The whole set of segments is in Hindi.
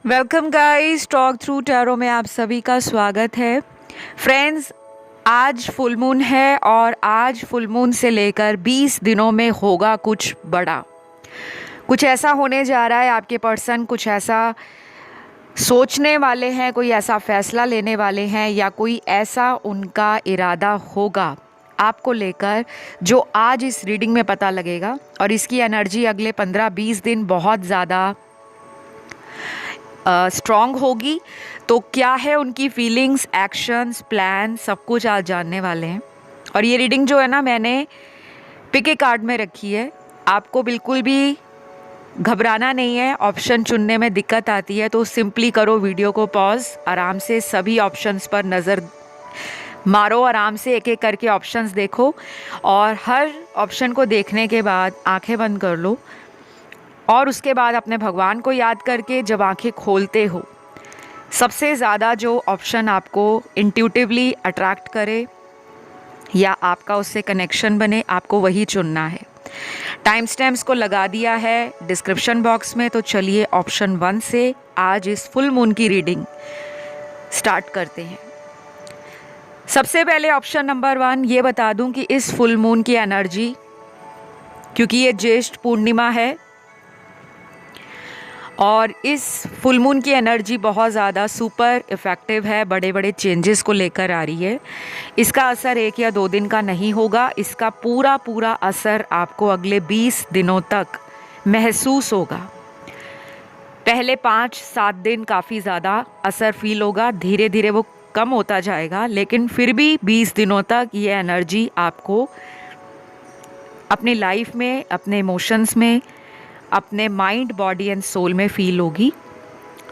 Welcome guys, talk through tarot में आप सभी का स्वागत है। फ्रेंड्स, आज फुल मून है और आज फुल मून से लेकर 20 दिनों में होगा कुछ बड़ा। कुछ ऐसा होने जा रहा है, आपके पर्सन कुछ ऐसा सोचने वाले हैं, कोई ऐसा फैसला लेने वाले हैं या कोई ऐसा उनका इरादा होगा आपको लेकर जो आज इस रीडिंग में पता लगेगा। और इसकी एनर्जी अगले 15-20 दिन बहुत ज़्यादा स्ट्रॉन्ग होगी। तो क्या है उनकी फीलिंग्स, एक्शंस, प्लान, सब कुछ आज जानने वाले हैं। और ये रीडिंग जो है ना, मैंने पिक ए कार्ड में रखी है। आपको बिल्कुल भी घबराना नहीं है। ऑप्शन चुनने में दिक्कत आती है तो सिंपली करो वीडियो को पॉज, आराम से सभी ऑप्शंस पर नज़र मारो, आराम से एक एक करके ऑप्शंस देखो और हर ऑप्शन को देखने के बाद आंखें बंद कर लो। और उसके बाद अपने भगवान को याद करके जब आंखें खोलते हो, सबसे ज़्यादा जो ऑप्शन आपको इंट्यूटिवली अट्रैक्ट करे या आपका उससे कनेक्शन बने, आपको वही चुनना है। टाइम स्टैम्प्स को लगा दिया है डिस्क्रिप्शन बॉक्स में। तो चलिए ऑप्शन 1 से आज इस फुल मून की रीडिंग स्टार्ट करते हैं। सबसे पहले ऑप्शन नंबर 1 ये बता दूं कि इस फुल मून की एनर्जी, क्योंकि ये ज्येष्ठ पूर्णिमा है और इस फुल मून की एनर्जी बहुत ज़्यादा सुपर इफ़ेक्टिव है, बड़े बड़े चेंजेस को लेकर आ रही है। इसका असर 1 या 2 दिन का नहीं होगा, इसका पूरा पूरा असर आपको अगले 20 दिनों तक महसूस होगा। पहले 5-7 दिन काफ़ी ज़्यादा असर फील होगा, धीरे धीरे वो कम होता जाएगा, लेकिन फिर भी 20 दिनों तक ये एनर्जी आपको अपनी लाइफ में, अपने इमोशंस में, अपने माइंड, बॉडी एंड सोल में फील होगी।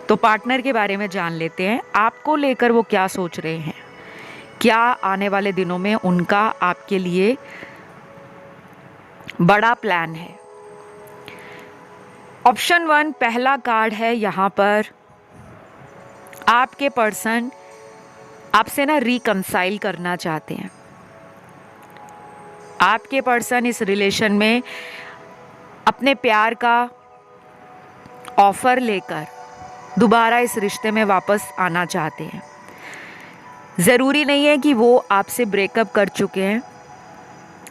तो पार्टनर के बारे में जान लेते हैं, आपको लेकर वो क्या सोच रहे हैं, क्या आने वाले दिनों में उनका आपके लिए बड़ा प्लान है। ऑप्शन 1 पहला कार्ड है। यहाँ पर आपके पर्सन आपसे ना रिकंसाइल करना चाहते हैं। आपके पर्सन इस रिलेशन में अपने प्यार का ऑफर लेकर दोबारा इस रिश्ते में वापस आना चाहते हैं। ज़रूरी नहीं है कि वो आपसे ब्रेकअप कर चुके हैं।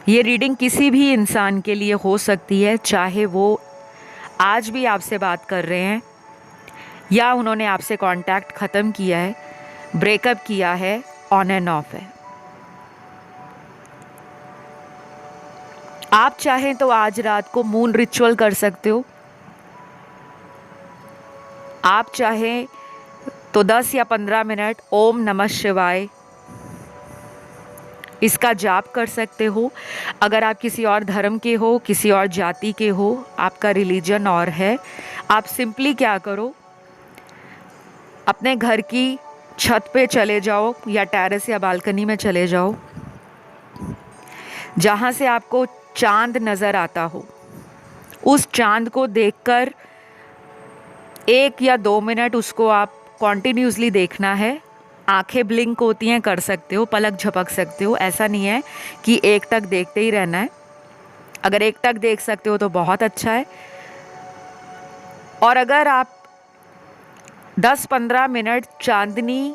ये रीडिंग किसी भी इंसान के लिए हो सकती है, चाहे वो आज भी आपसे बात कर रहे हैं या उन्होंने आपसे कांटेक्ट ख़त्म किया है, ब्रेकअप किया है, ऑन एंड ऑफ है। आप चाहें तो आज रात को मून रिचुअल कर सकते हो। आप चाहें तो 10 या 15 मिनट ओम नमः शिवाय इसका जाप कर सकते हो। अगर आप किसी और धर्म के हो, किसी और जाति के हो, आपका रिलीजन और है, आप सिंपली क्या करो, अपने घर की छत पे चले जाओ या टेरेस या बालकनी में चले जाओ, जहाँ से आपको चांद नज़र आता हो। उस चांद को देखकर 1 या 2 मिनट उसको आप कॉन्टिन्यूसली देखना है। आंखें ब्लिंक होती हैं, कर सकते हो, पलक झपक सकते हो, ऐसा नहीं है कि एक टक देखते ही रहना है। अगर एक टक देख सकते हो तो बहुत अच्छा है। और अगर आप 10-15 मिनट चांदनी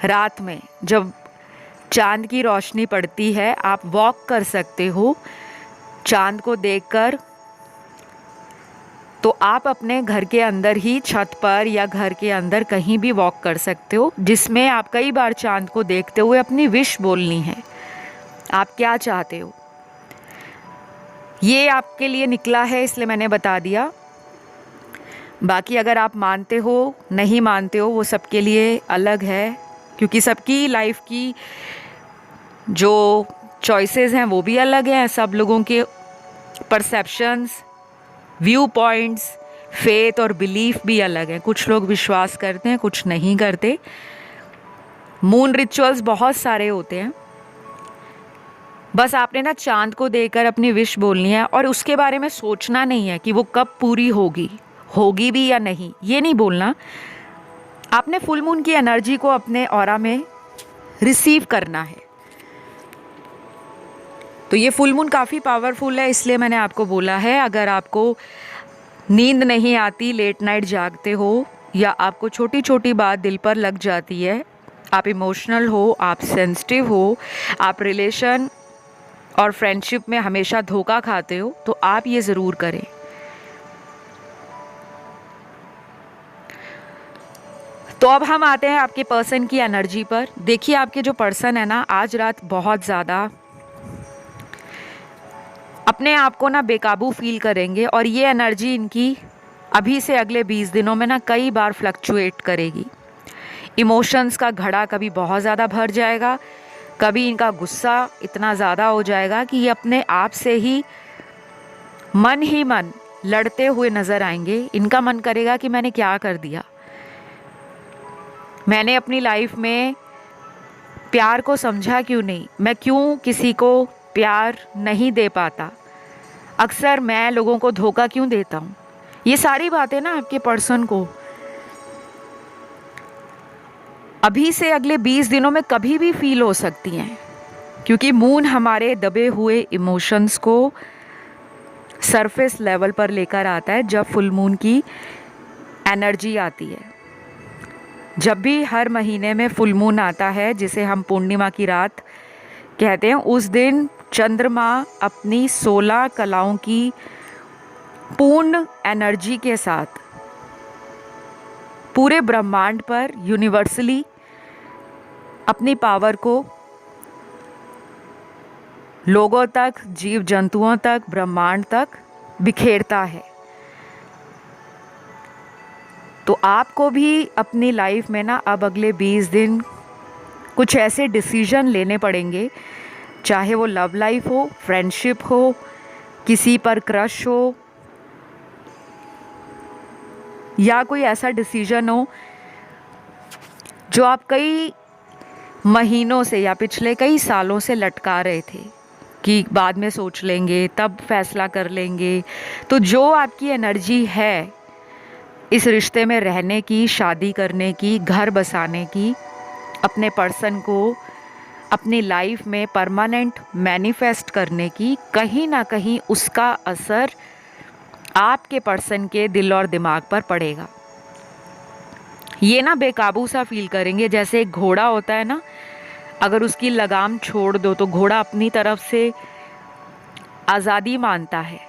रात में, जब चांद की रोशनी पड़ती है, आप वॉक कर सकते हो चांद को देखकर। तो आप अपने घर के अंदर ही छत पर या घर के अंदर कहीं भी वॉक कर सकते हो, जिसमें आप कई बार चांद को देखते हुए अपनी विश बोलनी है। आप क्या चाहते हो, ये आपके लिए निकला है, इसलिए मैंने बता दिया। बाकी अगर आप मानते हो, नहीं मानते हो, वो सबके लिए अलग है, क्योंकि सबकी लाइफ की जो चॉइसेस हैं वो भी अलग हैं। सब लोगों के परसेप्शंस, व्यू पॉइंट्स, फेथ और बिलीफ भी अलग हैं। कुछ लोग विश्वास करते हैं, कुछ नहीं करते। मून रिचुअल्स बहुत सारे होते हैं। बस आपने ना चांद को देखकर अपनी विश बोलनी है और उसके बारे में सोचना नहीं है कि वो कब पूरी होगी भी या नहीं, ये नहीं बोलना। आपने फुल मून की एनर्जी को अपने ऑरा में रिसीव करना है। तो ये फुल मून काफ़ी पावरफुल है, इसलिए मैंने आपको बोला है। अगर आपको नींद नहीं आती, लेट नाइट जागते हो, या आपको छोटी छोटी बात दिल पर लग जाती है, आप इमोशनल हो, आप सेंसिटिव हो, आप रिलेशन और फ्रेंडशिप में हमेशा धोखा खाते हो, तो आप ये ज़रूर करें। तो अब हम आते हैं आपके पर्सन की एनर्जी पर। देखिए, आपके जो पर्सन है ना, आज रात बहुत ज़्यादा अपने आप को ना बेकाबू फील करेंगे, और ये एनर्जी इनकी अभी से अगले 20 दिनों में ना कई बार फ्लक्चुएट करेगी। इमोशंस का घड़ा कभी बहुत ज़्यादा भर जाएगा, कभी इनका गुस्सा इतना ज़्यादा हो जाएगा कि ये अपने आप से ही मन लड़ते हुए नज़र आएंगे। इनका मन करेगा कि मैंने क्या कर दिया, मैंने अपनी लाइफ में प्यार को समझा क्यों नहीं, मैं क्यों किसी को प्यार नहीं दे पाता, अक्सर मैं लोगों को धोखा क्यों देता हूँ। ये सारी बातें ना आपके पर्सन को अभी से अगले 20 दिनों में कभी भी फील हो सकती हैं, क्योंकि मून हमारे दबे हुए इमोशंस को सरफेस लेवल पर लेकर आता है जब फुल मून की एनर्जी आती है। जब भी हर महीने में फुल मून आता है, जिसे हम पूर्णिमा की रात कहते हैं, उस दिन चंद्रमा अपनी 16 कलाओं की पूर्ण एनर्जी के साथ पूरे ब्रह्मांड पर यूनिवर्सली अपनी पावर को लोगों तक, जीव जंतुओं तक, ब्रह्मांड तक बिखेरता है। तो आपको भी अपनी लाइफ में ना अब अगले 20 दिन कुछ ऐसे डिसीजन लेने पड़ेंगे, चाहे वो लव लाइफ हो, फ्रेंडशिप हो, किसी पर क्रश हो, या कोई ऐसा डिसीजन हो जो आप कई महीनों से या पिछले कई सालों से लटका रहे थे कि बाद में सोच लेंगे, तब फैसला कर लेंगे। तो जो आपकी एनर्जी है इस रिश्ते में रहने की, शादी करने की, घर बसाने की, अपने पर्सन को अपनी लाइफ में परमानेंट मैनिफेस्ट करने की, कहीं ना कहीं उसका असर आपके पर्सन के दिल और दिमाग पर पड़ेगा। ये ना बेकाबू सा फील करेंगे, जैसे एक घोड़ा होता है ना, अगर उसकी लगाम छोड़ दो तो घोड़ा अपनी तरफ से आज़ादी मानता है,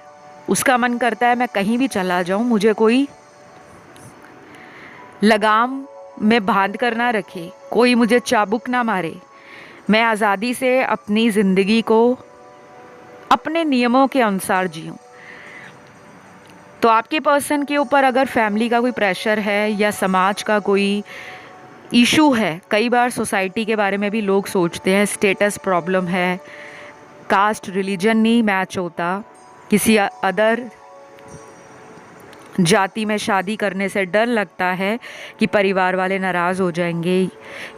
उसका मन करता है मैं कहीं भी चला जाऊं, मुझे कोई लगाम में बांध कर ना रखे, कोई मुझे चाबुक ना मारे, मैं आज़ादी से अपनी ज़िंदगी को अपने नियमों के अनुसार जीऊं। तो आपके पर्सन के ऊपर अगर फैमिली का कोई प्रेशर है या समाज का कोई इशू है, कई बार सोसाइटी के बारे में भी लोग सोचते हैं, स्टेटस प्रॉब्लम है, कास्ट रिलीजन नहीं मैच होता, किसी अदर जाति में शादी करने से डर लगता है कि परिवार वाले नाराज़ हो जाएंगे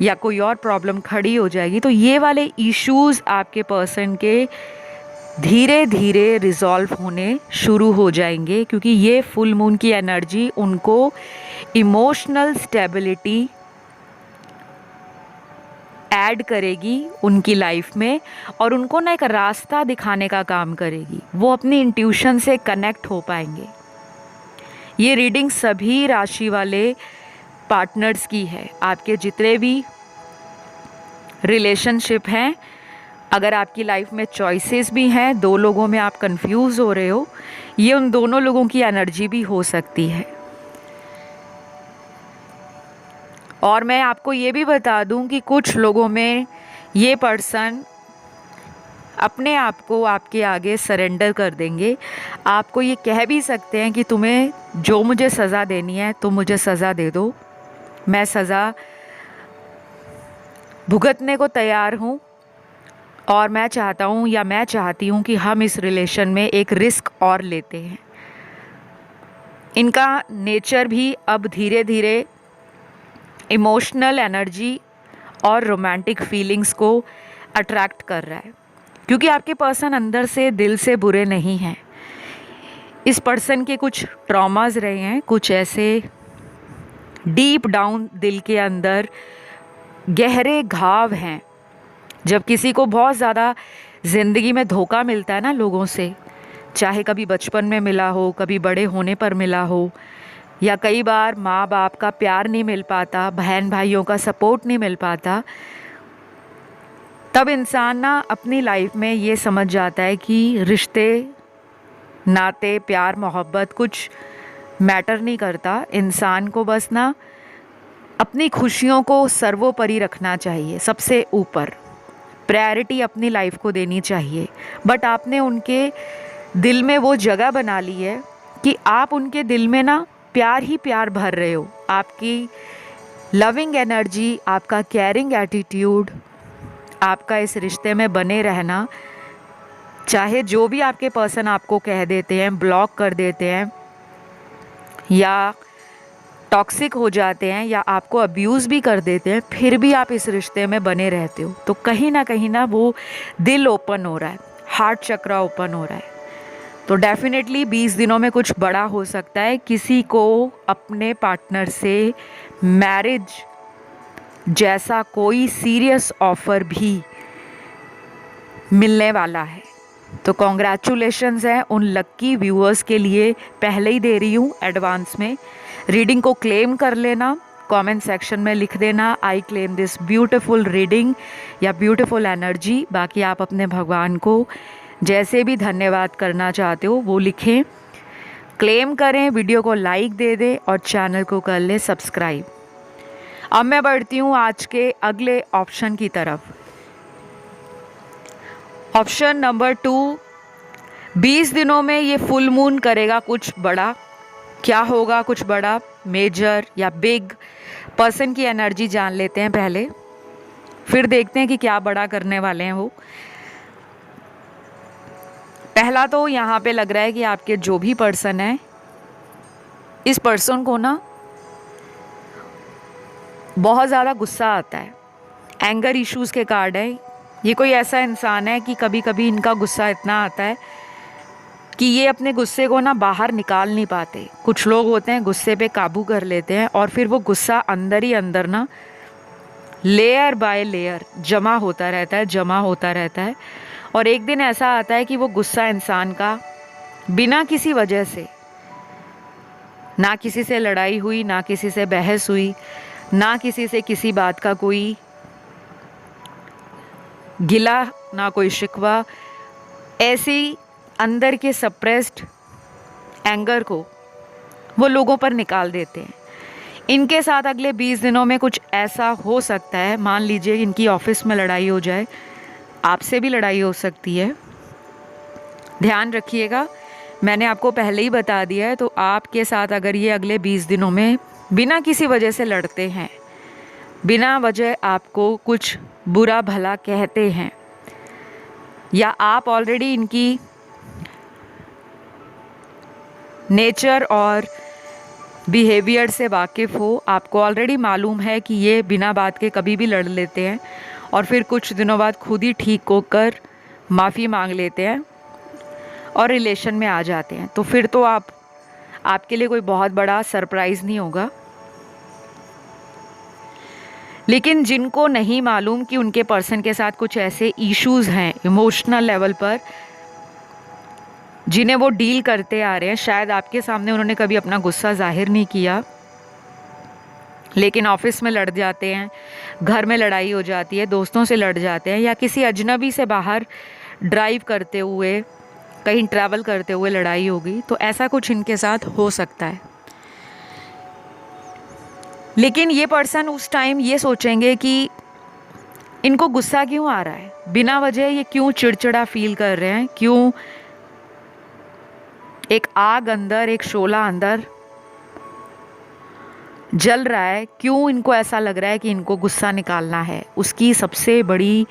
या कोई और प्रॉब्लम खड़ी हो जाएगी, तो ये वाले इश्यूज़ आपके पर्सन के धीरे धीरे रिजॉल्व होने शुरू हो जाएंगे, क्योंकि ये फुल मून की एनर्जी उनको इमोशनल स्टेबिलिटी ऐड करेगी उनकी लाइफ में, और उनको ना एक रास्ता दिखाने का काम करेगी। वो अपनी इंट्यूशन से कनेक्ट हो पाएंगे। ये रीडिंग सभी राशि वाले पार्टनर्स की है। आपके जितने भी रिलेशनशिप हैं, अगर आपकी लाइफ में चॉइसेस भी हैं, दो लोगों में आप कंफ्यूज हो रहे हो, ये उन दोनों लोगों की एनर्जी भी हो सकती है। और मैं आपको ये भी बता दूं कि कुछ लोगों में ये पर्सन अपने आप को आपके आगे सरेंडर कर देंगे। आपको ये कह भी सकते हैं कि तुम्हें जो मुझे सज़ा देनी है तुम मुझे सज़ा दे दो, मैं सज़ा भुगतने को तैयार हूँ, और मैं चाहता हूँ या मैं चाहती हूँ कि हम इस रिलेशन में एक रिस्क और लेते हैं। इनका नेचर भी अब धीरे धीरे इमोशनल एनर्जी और रोमांटिक फीलिंग्स को अट्रैक्ट कर रहा है, क्योंकि आपके पर्सन अंदर से दिल से बुरे नहीं हैं। इस पर्सन के कुछ ट्रॉमास रहे हैं, कुछ ऐसे डीप डाउन दिल के अंदर गहरे घाव हैं। जब किसी को बहुत ज़्यादा ज़िंदगी में धोखा मिलता है ना लोगों से, चाहे कभी बचपन में मिला हो, कभी बड़े होने पर मिला हो, या कई बार माँ बाप का प्यार नहीं मिल पाता, बहन भाइयों का सपोर्ट नहीं मिल पाता, तब इंसान ना अपनी लाइफ में ये समझ जाता है कि रिश्ते, नाते, प्यार, मोहब्बत कुछ मैटर नहीं करता। इंसान को बस ना अपनी खुशियों को सर्वोपरि रखना चाहिए, सबसे ऊपर प्रायोरिटी अपनी लाइफ को देनी चाहिए। बट आपने उनके दिल में वो जगह बना ली है कि आप उनके दिल में ना प्यार ही प्यार भर रहे हो। आपकी लविंग एनर्जी, आपका केयरिंग एटीट्यूड, आपका इस रिश्ते में बने रहना, चाहे जो भी आपके पर्सन आपको कह देते हैं, ब्लॉक कर देते हैं या टॉक्सिक हो जाते हैं या आपको अब्यूज़ भी कर देते हैं, फिर भी आप इस रिश्ते में बने रहते हो, तो कहीं ना वो दिल ओपन हो रहा है, हार्ट चक्रा ओपन हो रहा है। तो डेफिनेटली 20 दिनों में कुछ बड़ा हो सकता है। किसी को अपने पार्टनर से मैरिज जैसा कोई सीरियस ऑफर भी मिलने वाला है। तो कॉन्ग्रेचुलेशंस हैं उन लक्की व्यूअर्स के लिए, पहले ही दे रही हूँ एडवांस में। रीडिंग को क्लेम कर लेना, कमेंट सेक्शन में लिख देना I claim this beautiful reading या ब्यूटीफुल एनर्जी। बाकी आप अपने भगवान को जैसे भी धन्यवाद करना चाहते हो वो लिखें, क्लेम करें, वीडियो को लाइक दे दें और चैनल को कर लें सब्सक्राइब। अब मैं बढ़ती हूँ आज के अगले ऑप्शन की तरफ। ऑप्शन नंबर 2, 20 दिनों में ये फुल मून करेगा कुछ बड़ा। क्या होगा कुछ बड़ा, मेजर या बिग? पर्सन की एनर्जी जान लेते हैं पहले, फिर देखते हैं कि क्या बड़ा करने वाले हैं वो। पहला तो यहाँ पे लग रहा है कि आपके जो भी पर्सन है, इस पर्सन को ना बहुत ज़्यादा गुस्सा आता है। एंगर इश्यूज़ के कार्ड है। ये कोई ऐसा इंसान है कि कभी कभी इनका गुस्सा इतना आता है कि ये अपने गुस्से को ना बाहर निकाल नहीं पाते। कुछ लोग होते हैं गुस्से पे काबू कर लेते हैं और फिर वो गुस्सा अंदर ही अंदर ना लेयर बाय लेयर जमा होता रहता है। और एक दिन ऐसा आता है कि वो गुस्सा इंसान का बिना किसी वजह से, ना किसी से लड़ाई हुई, ना किसी से बहस हुई, ना किसी से किसी बात का कोई गिला, ना कोई शिकवा, ऐसी अंदर के सप्रेस्ड एंगर को वो लोगों पर निकाल देते हैं। इनके साथ अगले 20 दिनों में कुछ ऐसा हो सकता है, मान लीजिए इनकी ऑफिस में लड़ाई हो जाए, आपसे भी लड़ाई हो सकती है। ध्यान रखिएगा, मैंने आपको पहले ही बता दिया है। तो आपके साथ अगर ये अगले 20 दिनों में बिना किसी वजह से लड़ते हैं, बिना वजह आपको कुछ बुरा भला कहते हैं, या आप ऑलरेडी इनकी नेचर और बिहेवियर से वाकिफ़ हो, आपको ऑलरेडी मालूम है कि ये बिना बात के कभी भी लड़ लेते हैं और फिर कुछ दिनों बाद खुद ही ठीक होकर माफ़ी मांग लेते हैं और रिलेशन में आ जाते हैं, तो फिर तो आपके लिए कोई बहुत बड़ा सरप्राइज़ नहीं होगा। लेकिन जिनको नहीं मालूम कि उनके पर्सन के साथ कुछ ऐसे इश्यूज़ हैं इमोशनल लेवल पर, जिन्हें वो डील करते आ रहे हैं, शायद आपके सामने उन्होंने कभी अपना गुस्सा जाहिर नहीं किया, लेकिन ऑफिस में लड़ जाते हैं, घर में लड़ाई हो जाती है, दोस्तों से लड़ जाते हैं, या किसी अजनबी से बाहर ड्राइव करते हुए, कहीं ट्रैवल करते हुए लड़ाई होगी, तो ऐसा कुछ इनके साथ हो सकता है। लेकिन ये पर्सन उस टाइम ये सोचेंगे कि इनको गुस्सा क्यों आ रहा है, बिना वजह ये क्यों चिड़चिड़ा फील कर रहे हैं, क्यों एक आग अंदर, एक शोला अंदर जल रहा है, क्यों इनको ऐसा लग रहा है कि इनको गुस्सा निकालना है। उसकी सबसे बड़ी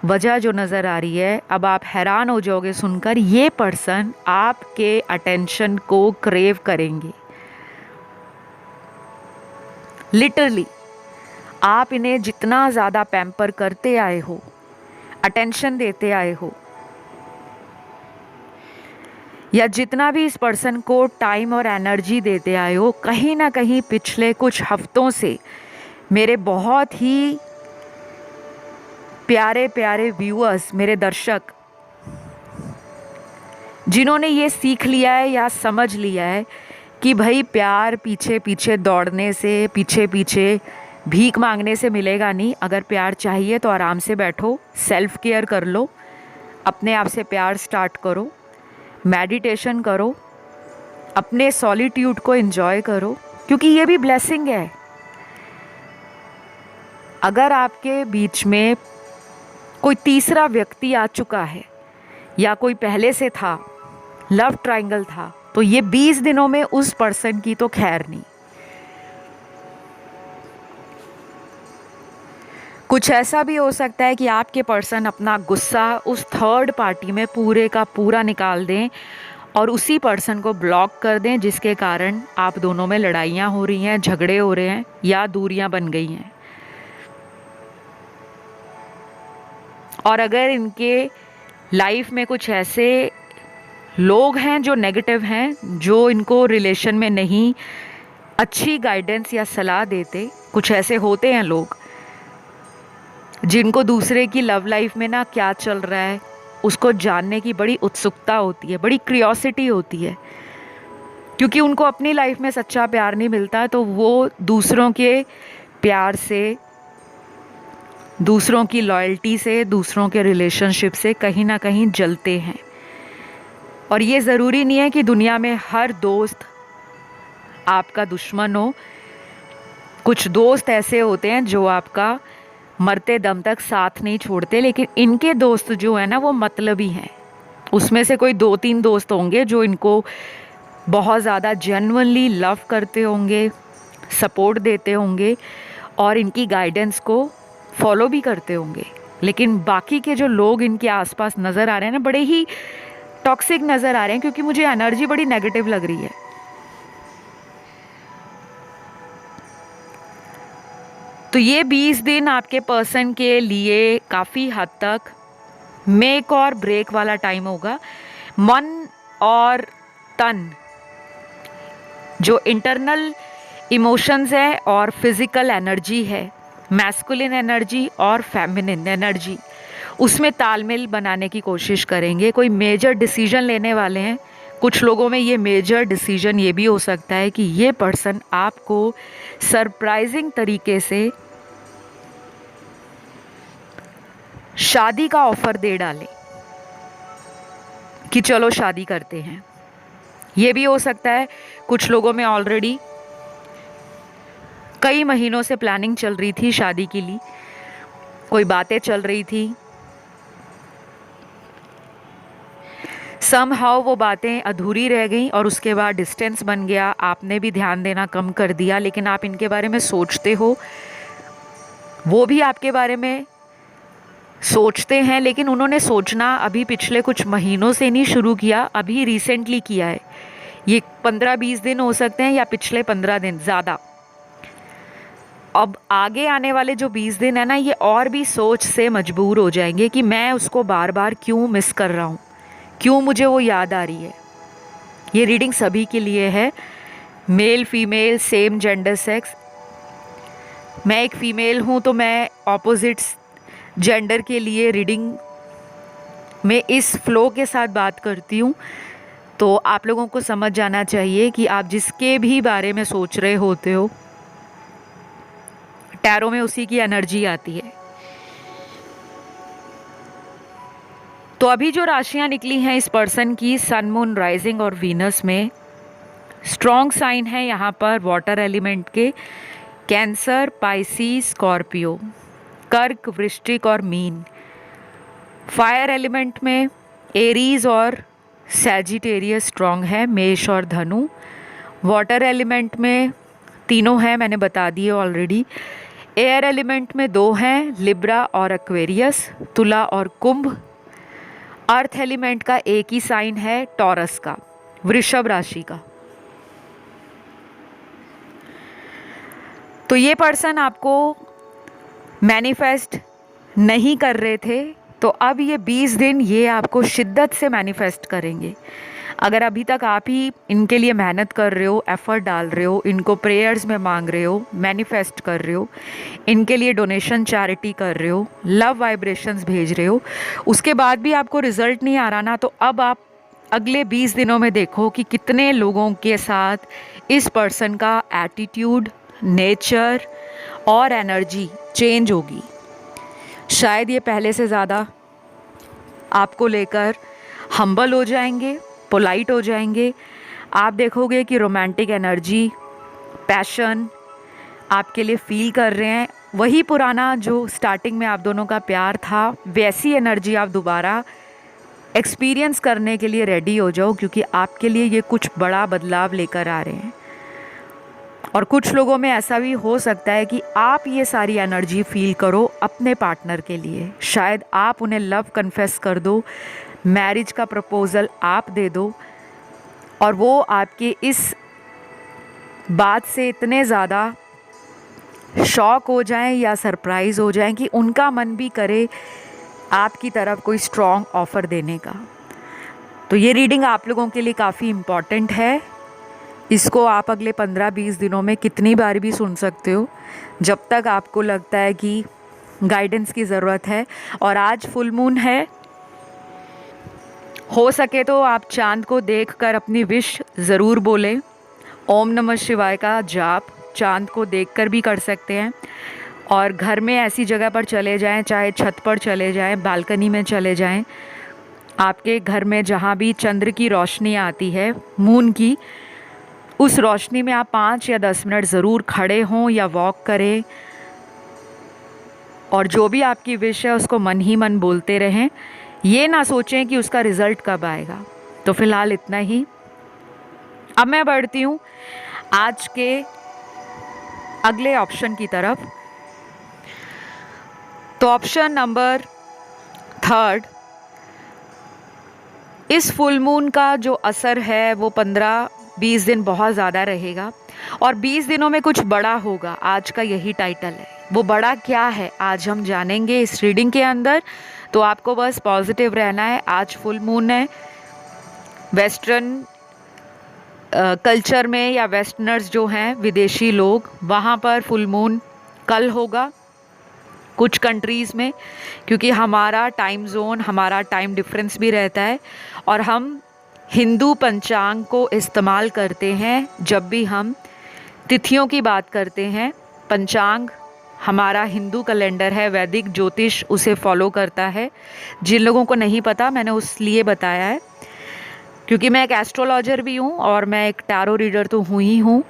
वजह जो नज़र आ रही है, अब आप हैरान हो जाओगे सुनकर, ये पर्सन आपके अटेंशन को क्रेव करेंगे। लिटरली आप इन्हें जितना ज़्यादा पैम्पर करते आए हो, अटेंशन देते आए हो, या जितना भी इस पर्सन को टाइम और एनर्जी देते आए हो, कहीं ना कहीं पिछले कुछ हफ्तों से मेरे बहुत ही प्यारे प्यारे व्यूअर्स, मेरे दर्शक, जिन्होंने ये सीख लिया है या समझ लिया है कि भाई प्यार पीछे पीछे दौड़ने से, पीछे पीछे भीख मांगने से मिलेगा नहीं। अगर प्यार चाहिए तो आराम से बैठो, सेल्फ केयर कर लो, अपने आप से प्यार स्टार्ट करो, मेडिटेशन करो, अपने सॉलिट्यूड को एंजॉय करो, क्योंकि ये भी ब्लेसिंग है। अगर आपके बीच में कोई तीसरा व्यक्ति आ चुका है या कोई पहले से था, लव ट्रायंगल था, तो ये 20 दिनों में उस पर्सन की तो खैर नहीं। कुछ ऐसा भी हो सकता है कि आपके पर्सन अपना गुस्सा उस थर्ड पार्टी में पूरे का पूरा निकाल दें और उसी पर्सन को ब्लॉक कर दें, जिसके कारण आप दोनों में लड़ाइयाँ हो रही हैं, झगड़े हो रहे हैं या दूरियां बन गई हैं। और अगर इनके लाइफ में कुछ ऐसे लोग हैं जो नेगेटिव हैं, जो इनको रिलेशन में नहीं अच्छी गाइडेंस या सलाह देते, कुछ ऐसे होते हैं लोग जिनको दूसरे की लव लाइफ में ना क्या चल रहा है उसको जानने की बड़ी उत्सुकता होती है, बड़ी क्यूरियोसिटी होती है, क्योंकि उनको अपनी लाइफ में सच्चा प्यार नहीं मिलता, तो वो दूसरों के प्यार से, दूसरों की लॉयल्टी से, दूसरों के रिलेशनशिप से कहीं ना कहीं जलते हैं। और ये ज़रूरी नहीं है कि दुनिया में हर दोस्त आपका दुश्मन हो। कुछ दोस्त ऐसे होते हैं जो आपका मरते दम तक साथ नहीं छोड़ते, लेकिन इनके दोस्त जो है ना वो मतलबी हैं। उसमें से कोई 2-3 दोस्त होंगे जो इनको बहुत ज़्यादा जेन्युइनली लव करते होंगे, सपोर्ट देते होंगे और इनकी गाइडेंस को फॉलो भी करते होंगे। लेकिन बाकी के जो लोग इनके आसपास नज़र आ रहे हैं ना, बड़े ही टॉक्सिक नज़र आ रहे हैं, क्योंकि मुझे एनर्जी बड़ी नेगेटिव लग रही है। तो ये 20 दिन आपके पर्सन के लिए काफ़ी हद तक मेक और ब्रेक वाला टाइम होगा। मन और तन, जो इंटरनल इमोशंस है और फिज़िकल एनर्जी है, मैस्कुलिन एनर्जी और फेमिनिन एनर्जी, उसमें तालमेल बनाने की कोशिश करेंगे। कोई मेजर डिसीजन लेने वाले हैं। कुछ लोगों में ये मेजर डिसीजन ये भी हो सकता है कि ये पर्सन आपको सरप्राइजिंग तरीके से शादी का ऑफर दे डाले कि चलो शादी करते हैं। ये भी हो सकता है कुछ लोगों में ऑलरेडी कई महीनों से प्लानिंग चल रही थी शादी के लिए, कोई बातें चल रही थी, समहाउ वो बातें अधूरी रह गई और उसके बाद डिस्टेंस बन गया। आपने भी ध्यान देना कम कर दिया, लेकिन आप इनके बारे में सोचते हो, वो भी आपके बारे में सोचते हैं, लेकिन उन्होंने सोचना अभी पिछले कुछ महीनों से नहीं शुरू किया, अभी रिसेंटली किया है। ये 15-20 दिन हो सकते हैं या पिछले 15 दिन ज़्यादा। अब आगे आने वाले जो 20 दिन है ना, ये और भी सोच से मजबूर हो जाएंगे कि मैं उसको बार बार क्यों मिस कर रहा हूँ, क्यों मुझे वो याद आ रही है। ये रीडिंग सभी के लिए है, male female same gender sex. मैं एक फ़ीमेल हूँ तो मैं ऑपोजिट्स जेंडर के लिए रीडिंग में इस फ्लो के साथ बात करती हूँ। तो आप लोगों को समझ जाना चाहिए कि आप जिसके भी बारे में सोच रहे होते हो, टैरो में उसी की एनर्जी आती है। तो अभी जो राशियां निकली हैं इस पर्सन की, सन, मून, राइजिंग और वीनस में स्ट्रॉन्ग साइन है यहाँ पर वाटर एलिमेंट के, कैंसर, पाइसिस, स्कॉर्पियो, कर्क, वृश्चिक और मीन। फायर एलिमेंट में एरीज और सैजिटेरियस स्ट्रॉन्ग है, मेष और धनु। वाटर एलिमेंट में तीनों हैं, मैंने बता दिए ऑलरेडी। एयर एलिमेंट में 2 हैं, लिब्रा और एक्वेरियस, तुला और कुंभ। अर्थ एलिमेंट का एक ही साइन है, टॉरस का, वृषभ राशि का। तो ये पर्सन आपको मैनिफेस्ट नहीं कर रहे थे, तो अब ये 20 दिन ये आपको शिद्दत से मैनिफेस्ट करेंगे। अगर अभी तक आप ही इनके लिए मेहनत कर रहे हो, एफर्ट डाल रहे हो, इनको प्रेयर्स में मांग रहे हो, मैनिफेस्ट कर रहे हो, इनके लिए डोनेशन, चैरिटी कर रहे हो, लव वाइब्रेशंस भेज रहे हो, उसके बाद भी आपको रिजल्ट नहीं आ रहा ना, तो अब आप अगले 20 दिनों में देखो कि कितने लोगों के साथ इस पर्सन का एटीट्यूड, नेचर और एनर्जी चेंज होगी। शायद ये पहले से ज़्यादा आपको लेकर हम्बल हो जाएंगे, पोलाइट हो जाएंगे। आप देखोगे कि रोमांटिक एनर्जी, पैशन आपके लिए फील कर रहे हैं। वही पुराना जो स्टार्टिंग में आप दोनों का प्यार था, वैसी एनर्जी आप दोबारा एक्सपीरियंस करने के लिए रेडी हो जाओ, क्योंकि आपके लिए ये कुछ बड़ा बदलाव लेकर आ रहे हैं। और कुछ लोगों में ऐसा भी हो सकता है कि आप ये सारी एनर्जी फील करो अपने पार्टनर के लिए। शायद आप उन्हें लव कन्फेस कर दो, मैरिज का प्रपोज़ल आप दे दो, और वो आपके इस बात से इतने ज़्यादा शॉक हो जाएं या सरप्राइज़ हो जाएं कि उनका मन भी करे आपकी तरफ कोई स्ट्रॉन्ग ऑफ़र देने का। तो ये रीडिंग आप लोगों के लिए काफ़ी इम्पॉर्टेंट है। इसको आप अगले 15-20 दिनों में कितनी बार भी सुन सकते हो, जब तक आपको लगता है कि गाइडेंस की ज़रूरत है। और आज फुल मून है, हो सके तो आप चांद को देखकर अपनी विश ज़रूर बोलें। ओम नमः शिवाय का जाप चांद को देखकर भी कर सकते हैं। और घर में ऐसी जगह पर चले जाएं, चाहे छत पर चले जाएं, बालकनी में चले जाएं, आपके घर में जहाँ भी चंद्र की रोशनी आती है, मून की, उस रोशनी में आप 5 या 10 मिनट ज़रूर खड़े हों या वॉक करें। और जो भी आपकी विश है उसको मन ही मन बोलते रहें। ये ना सोचें कि उसका रिज़ल्ट कब आएगा। तो फ़िलहाल इतना ही। अब मैं बढ़ती हूँ आज के अगले ऑप्शन की तरफ। तो ऑप्शन नंबर 3, इस फुल मून का जो असर है वो 15-20 दिन बहुत ज़्यादा रहेगा, और 20 दिनों में कुछ बड़ा होगा। आज का यही टाइटल है। वो बड़ा क्या है आज हम जानेंगे इस रीडिंग के अंदर। तो आपको बस पॉजिटिव रहना है। आज फुल मून है। वेस्टर्न कल्चर में या वेस्टर्नर्स जो हैं, विदेशी लोग, वहाँ पर फुल मून कल होगा कुछ कंट्रीज़ में, क्योंकि हमारा टाइम जोन, हमारा टाइम डिफरेंस भी रहता है। और हम हिंदू पंचांग को इस्तेमाल करते हैं जब भी हम तिथियों की बात करते हैं। पंचांग हमारा हिंदू कैलेंडर है, वैदिक ज्योतिष उसे फॉलो करता है। जिन लोगों को नहीं पता, मैंने उस लिए बताया है क्योंकि मैं एक एस्ट्रोलॉजर भी हूँ और मैं एक टैरो रीडर तो हूँ ही हूँ।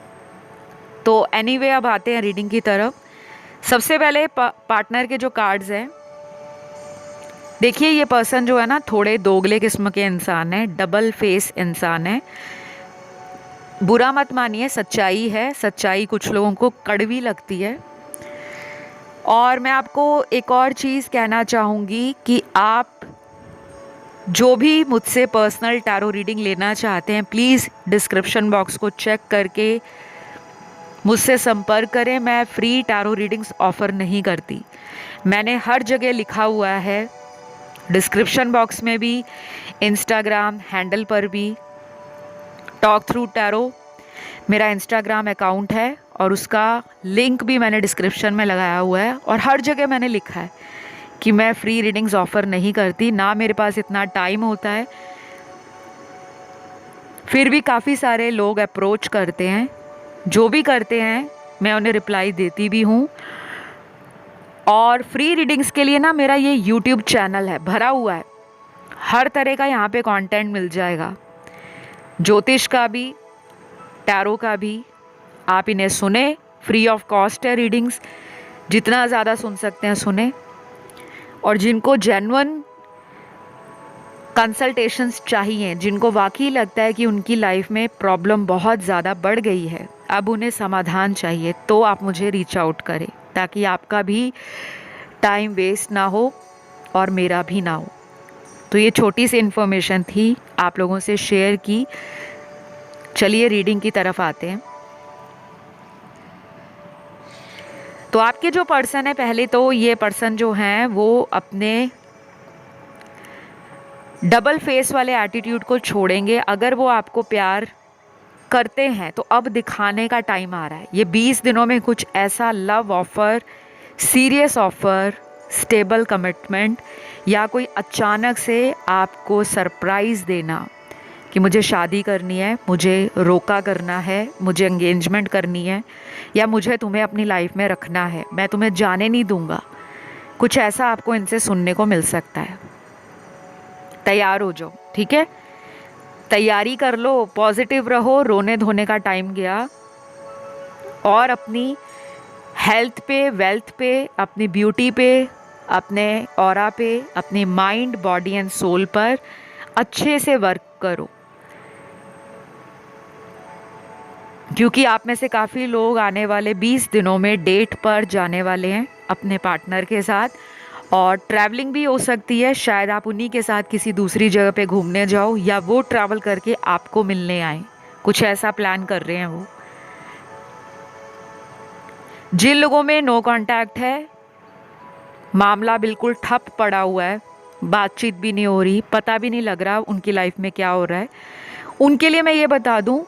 तो एनीवे, अब आते हैं रीडिंग की तरफ। सबसे पहले पार्टनर के जो कार्ड्स हैं, देखिए ये पर्सन जो है ना, थोड़े दोगले किस्म के इंसान है, डबल फेस इंसान है। बुरा मत मानिए, सच्चाई है। सच्चाई कुछ लोगों को कड़वी लगती है। और मैं आपको एक और चीज़ कहना चाहूँगी कि आप जो भी मुझसे पर्सनल टैरो रीडिंग लेना चाहते हैं, प्लीज़ डिस्क्रिप्शन बॉक्स को चेक करके मुझसे संपर्क करें। मैं फ्री टैरो रीडिंग्स ऑफ़र नहीं करती। मैंने हर जगह लिखा हुआ है, डिस्क्रिप्शन बॉक्स में भी, इंस्टाग्राम हैंडल पर भी। टॉक थ्रू टैरो मेरा इंस्टाग्राम अकाउंट है और उसका लिंक भी मैंने डिस्क्रिप्शन में लगाया हुआ है। और हर जगह मैंने लिखा है कि मैं फ्री रीडिंग्स ऑफ़र नहीं करती, ना मेरे पास इतना टाइम होता है। फिर भी काफ़ी सारे लोग अप्रोच करते हैं, जो भी करते हैं मैं उन्हें रिप्लाई देती भी हूँ। और फ्री रीडिंग्स के लिए ना मेरा ये यूट्यूब चैनल है, भरा हुआ है। हर तरह का यहाँ पे कंटेंट मिल जाएगा, ज्योतिष का भी, टैरो का भी। आप इन्हें सुने, फ्री ऑफ कॉस्ट है रीडिंग्स। जितना ज़्यादा सुन सकते हैं सुने। और जिनको जेन्युइन कंसल्टेशंस चाहिए, जिनको वाकई लगता है कि उनकी लाइफ में प्रॉब्लम बहुत ज़्यादा बढ़ गई है, अब उन्हें समाधान चाहिए, तो आप मुझे रीच आउट करें, ताकि आपका भी टाइम वेस्ट ना हो और मेरा भी ना हो। तो ये छोटी सी इन्फॉर्मेशन थी, आप लोगों से शेयर की। चलिए रीडिंग की तरफ आते हैं। तो आपके जो पर्सन है, पहले तो ये पर्सन जो हैं वो अपने डबल फेस वाले एटीट्यूड को छोड़ेंगे। अगर वो आपको प्यार करते हैं तो अब दिखाने का टाइम आ रहा है। ये 20 दिनों में कुछ ऐसा love offer, serious offer, stable commitment या कोई अचानक से आपको सरप्राइज़ देना, कि मुझे शादी करनी है, मुझे रोका करना है, मुझे एंगेजमेंट करनी है, या मुझे तुम्हें अपनी लाइफ में रखना है, मैं तुम्हें जाने नहीं दूंगा। कुछ ऐसा आपको इनसे सुनने को मिल सकता है। तैयार हो जाओ, ठीक है? तैयारी कर लो, पॉजिटिव रहो, रोने धोने का टाइम गया। और अपनी हेल्थ पे, वेल्थ पे, अपनी ब्यूटी पे, अपने ऑरा पे, अपनी माइंड, बॉडी एंड सोल पर अच्छे से वर्क करो। क्योंकि आप में से काफ़ी लोग आने वाले 20 दिनों में डेट पर जाने वाले हैं अपने पार्टनर के साथ, और ट्रैवलिंग भी हो सकती है। शायद आप उन्हीं के साथ किसी दूसरी जगह पे घूमने जाओ, या वो ट्रैवल करके आपको मिलने आए। कुछ ऐसा प्लान कर रहे हैं वो। जिन लोगों में नो कांटेक्ट है, मामला बिल्कुल ठप पड़ा हुआ है, बातचीत भी नहीं हो रही, पता भी नहीं लग रहा उनकी लाइफ में क्या हो रहा है, उनके लिए मैं ये बता दूं,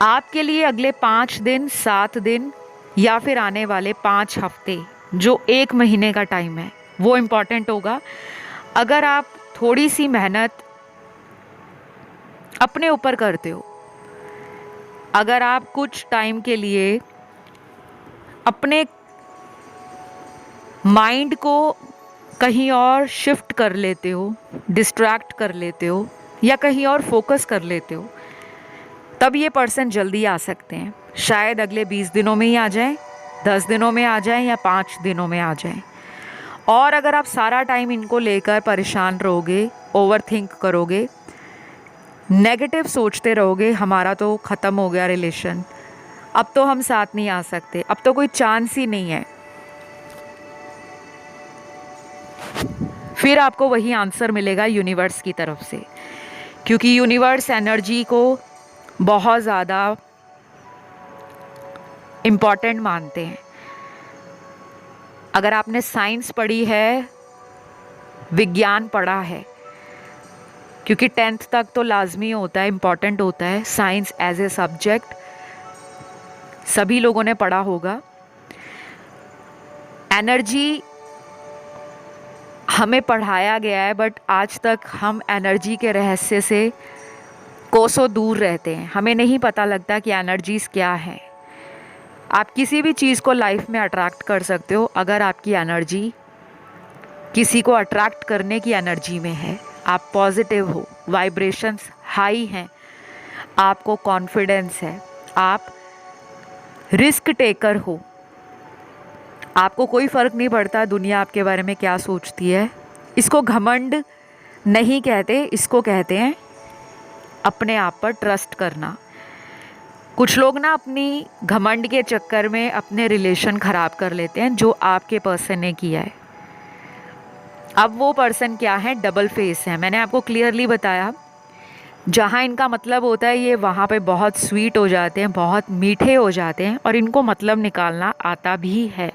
आपके लिए अगले 5 दिन, 7 दिन, या फिर आने वाले 5 हफ्ते, जो 1 महीने का टाइम है, वो इम्पॉर्टेंट होगा। अगर आप थोड़ी सी मेहनत अपने ऊपर करते हो, अगर आप कुछ टाइम के लिए अपने माइंड को कहीं और शिफ्ट कर लेते हो, डिस्ट्रैक्ट कर लेते हो, या कहीं और फोकस कर लेते हो, तब ये पर्सन जल्दी आ सकते हैं। शायद अगले 20 दिनों में ही आ जाएं, 10 दिनों में आ जाएं, या 5 दिनों में आ जाएं। और अगर आप सारा टाइम इनको लेकर परेशान रहोगे, ओवर थिंक करोगे, नेगेटिव सोचते रहोगे, हमारा तो ख़त्म हो गया रिलेशन, अब तो हम साथ नहीं आ सकते, अब तो कोई चांस ही नहीं है, फिर आपको वही आंसर मिलेगा यूनिवर्स की तरफ से। क्योंकि यूनिवर्स एनर्जी को बहुत ज़्यादा इम्पॉर्टेंट मानते हैं। अगर आपने साइंस पढ़ी है, विज्ञान पढ़ा है, क्योंकि 10th तक तो लाजमी होता है, इम्पॉर्टेंट होता है साइंस एज ए सब्जेक्ट, सभी लोगों ने पढ़ा होगा। एनर्जी हमें पढ़ाया गया है, बट आज तक हम एनर्जी के रहस्य से कोसों दूर रहते हैं। हमें नहीं पता लगता कि एनर्जीज़ क्या है। आप किसी भी चीज़ को लाइफ में अट्रैक्ट कर सकते हो अगर आपकी एनर्जी किसी को अट्रैक्ट करने की एनर्जी में है, आप पॉजिटिव हो, वाइब्रेशंस हाई हैं, आपको कॉन्फिडेंस है, आप रिस्क टेकर हो, आपको कोई फ़र्क नहीं पड़ता दुनिया आपके बारे में क्या सोचती है। इसको घमंड नहीं कहते, इसको कहते हैं अपने आप पर ट्रस्ट करना। कुछ लोग ना अपनी घमंड के चक्कर में अपने रिलेशन ख़राब कर लेते हैं, जो आपके पर्सन ने किया है। अब वो पर्सन क्या है? डबल फेस है। मैंने आपको क्लियरली बताया, जहाँ इनका मतलब होता है ये वहाँ पे बहुत स्वीट हो जाते हैं, बहुत मीठे हो जाते हैं, और इनको मतलब निकालना आता भी है।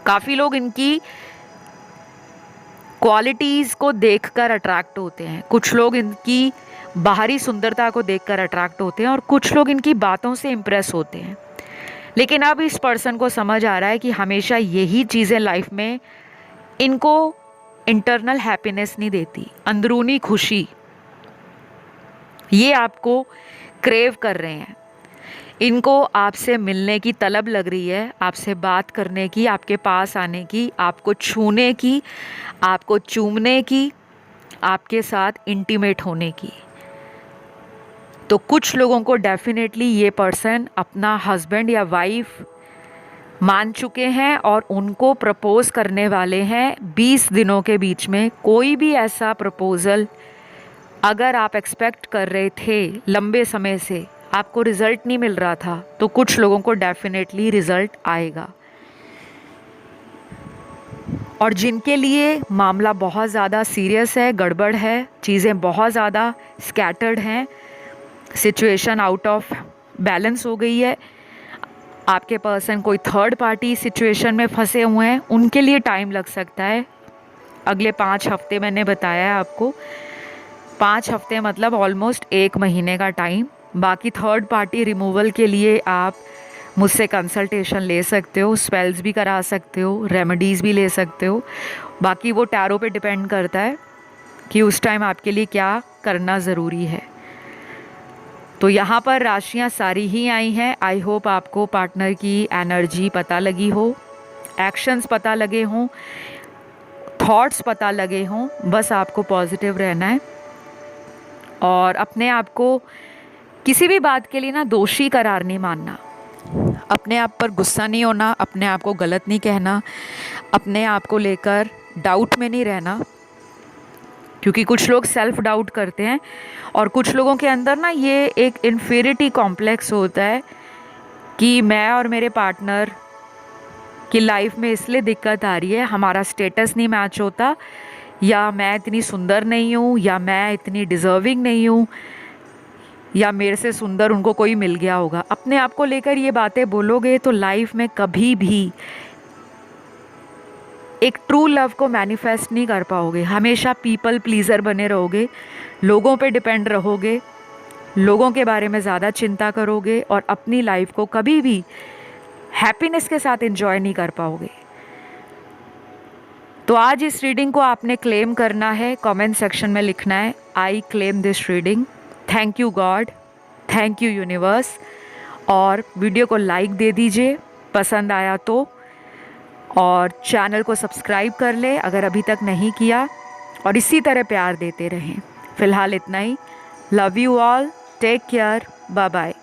काफ़ी लोग इनकी क्वालिटीज़ को देखकर अट्रैक्ट होते हैं, कुछ लोग इनकी बाहरी सुंदरता को देखकर अट्रैक्ट होते हैं, और कुछ लोग इनकी बातों से इम्प्रेस होते हैं। लेकिन अब इस पर्सन को समझ आ रहा है कि हमेशा यही चीज़ें लाइफ में इनको इंटरनल हैप्पीनेस नहीं देती, अंदरूनी खुशी ये आपको क्रेव कर रहे हैं। इनको आपसे मिलने की तलब लग रही है, आपसे बात करने की, आपके पास आने की, आपको छूने की, आपको चूमने की, आपके साथ इंटीमेट होने की। तो कुछ लोगों को डेफिनेटली ये पर्सन अपना हस्बैंड या वाइफ मान चुके हैं और उनको प्रपोज़ करने वाले हैं 20 दिनों के बीच में। कोई भी ऐसा प्रपोज़ल अगर आप एक्सपेक्ट कर रहे थे लंबे समय से, आपको रिज़ल्ट नहीं मिल रहा था, तो कुछ लोगों को डेफिनेटली रिज़ल्ट आएगा। और जिनके लिए मामला बहुत ज़्यादा सीरियस है, गड़बड़ है, चीज़ें बहुत ज़्यादा स्कैटर्ड हैं, सिचुएशन आउट ऑफ बैलेंस हो गई है, आपके पर्सन कोई थर्ड पार्टी सिचुएशन में फंसे हुए हैं, उनके लिए टाइम लग सकता है। अगले 5 हफ्ते मैंने बताया है आपको, 5 हफ्ते मतलब ऑलमोस्ट 1 महीने का टाइम। बाकी थर्ड पार्टी रिमूवल के लिए आप मुझसे कंसल्टेशन ले सकते हो, स्पेल्स भी करा सकते हो, रेमेडीज़ भी ले सकते हो। बाकी वो टैरो पे डिपेंड करता है। कि उस टाइम आपके लिए क्या करना ज़रूरी है। तो यहाँ पर राशियाँ सारी ही आई हैं। आई होप आपको पार्टनर की एनर्जी पता लगी हो, एक्शंस पता लगे हों, थॉट्स पता लगे हों। बस आपको पॉजिटिव रहना है और अपने आप को किसी भी बात के लिए ना दोषी करार नहीं मानना। अपने आप पर गुस्सा नहीं होना, अपने आप को गलत नहीं कहना, अपने आप को लेकर डाउट में नहीं रहना, क्योंकि कुछ लोग सेल्फ डाउट करते हैं और कुछ लोगों के अंदर ना ये एक इन्फीरिटी कॉम्प्लेक्स होता है कि मैं और मेरे पार्टनर की लाइफ में इसलिए दिक्कत आ रही है, हमारा स्टेटस नहीं मैच होता, या मैं इतनी सुंदर नहीं हूँ, या मैं इतनी डिज़र्विंग नहीं हूँ, या मेरे से सुंदर उनको कोई मिल गया होगा। अपने आप को लेकर ये बातें बोलोगे तो लाइफ में कभी भी एक ट्रू लव को मैनिफेस्ट नहीं कर पाओगे। हमेशा पीपल प्लीज़र बने रहोगे, लोगों पे डिपेंड रहोगे, लोगों के बारे में ज़्यादा चिंता करोगे और अपनी लाइफ को कभी भी हैप्पीनेस के साथ एंजॉय नहीं कर पाओगे। तो आज इस रीडिंग को आपने क्लेम करना है, कमेंट सेक्शन में लिखना है I claim this reading. Thank you God, thank you universe. और वीडियो को लाइक दे दीजिए पसंद आया तो, और चैनल को सब्सक्राइब कर ले अगर अभी तक नहीं किया, और इसी तरह प्यार देते रहें। फ़िलहाल इतना ही। Love you all, take care, bye bye.